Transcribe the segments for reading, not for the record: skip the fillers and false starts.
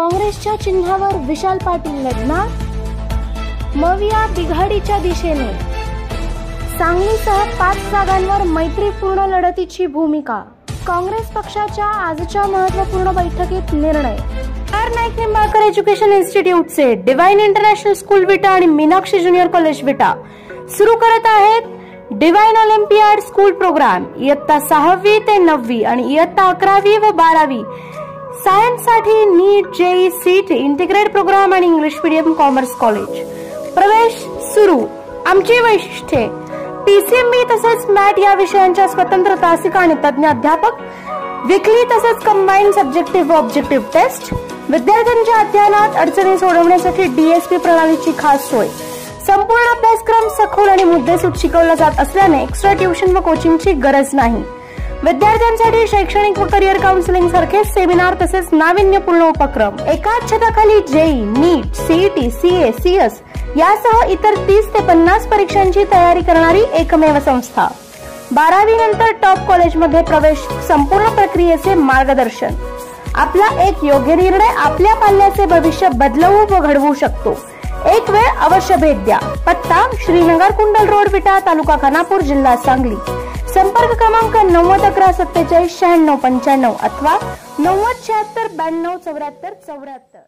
काँग्रेसच्या चिन्हावर विशाल पाटील लढणार, मविया बिघाडीच्या दिशेने। सांगलीसह 5 जागांवर मैत्रीपूर्ण लढतीची भूमिका। काँग्रेस पक्षाच्या आजच्या महत्त्वपूर्ण बैठकीत निर्णय। नाईक निंबाळकर एज्युकेशन इन्स्टिट्यूटचे डिवाइन इंटरनॅशनल स्कूल विटा आणि मीनाक्षी ज्युनियर कॉलेज विटा सुरू करत आहेत डिवाइन ऑलिम्पियाड स्कूल प्रोग्राम। इयत्ता 6वी ते 9वी आणि इयत्ता 11वी व 12वी सायन्स साठी नीट, जेई, सीट, इंटिग्रेटेड प्रोग्राम आणि इंग्लिश मीडियम कॉमर्स कॉलेज। प्रवेश सुरू। आमची वैशिष्ट्ये: पीसीएमबी तसेच मॅट या विषयांच्या स्वतंत्र तासिक आणि तज्ञ अध्यापक, वीकली तसेच कंबाइंड सब्जेक्टिव्ह व ऑब्जेक्टिव्ह टेस्ट, विद्यार्थ्यांच्या अध्ययनात अडचणी सोडवण्यासाठी डीएसपी प्रणालीची खास सोय, संपूर्ण अभ्यासक्रम सखोल आणि मुद्देसूद शिकवला जात असल्याने एक्स्ट्रा ट्युशन व कोचिंगची गरज नाही। विद्यार्थ्यांसाठी शैक्षणिक व करिअर काउन्सिलिंग सारखे सेमिनार तसेच नाविन्यपूर्ण उपक्रम। एकाच छताखाली जेई, नीट, सीईटी, सीए, सीएस यासह इतर 30 ते 50 परीक्षांची तयारी करणारी एकमेव संस्था। 12वी नंतर टॉप कॉलेजमध्ये प्रवेश, संपूर्ण प्रक्रियेचे मार्गदर्शन। आपला एक योग्य निर्णय आपल्या पाल्याचे भविष्य बदलवू व घडवू शकतो। एक वेळ अवश्य भेट द्या। पत्ता: श्रीनगर कुंडल रोड, विटा, तालुका खानापूर, जिल्हा सांगली। संपर्क क्रमांक 9011476995 अथवा 9076929474।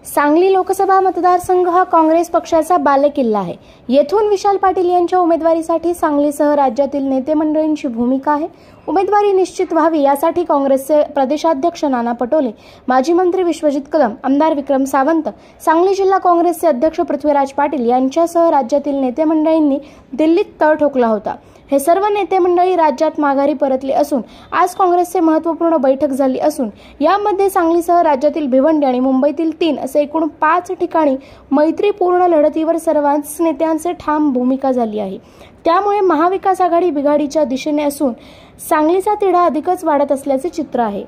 सांगली लोकसभा मतदारसंघ हा काँग्रेस पक्षाचा बालेकिल्ला आहे। येथून विशाल पाटील यांच्या उमेदवारीसाठी सांगलीसह राज्यातील नेते मंडळींची भूमिका आहे। उमेदवारी निश्चित व्हावी यासाठी काँग्रेसचे प्रदेशाध्यक्ष नाना पटोले, माजी मंत्री विश्वजित कदम, आमदार विक्रम सावंत, सांगली जिल्हा काँग्रेसचे अध्यक्ष पृथ्वीराज पाटील यांच्यासह राज्यातील नेते मंडळींनी दिल्लीत तळ ठोकला होता। हे सर्व नेते मंडळी राज्यात माघारी परतले असून आज काँग्रेसचे महत्त्वपूर्ण बैठक झाली असून यामध्ये सांगलीसह राज्यातील भिवंडी आणि मुंबईतील 3 असे एकूण 5 ठिकाणी मैत्रीपूर्ण लढतीवर सर्वांच नेत्यांचे ठाम भूमिका झाली आहे। त्यामुळे महाविकास आघाडी बिघाडीच्या दिशेने असून सांगलीचा तिढा अधिकच वाढत असल्याचे चित्र आहे।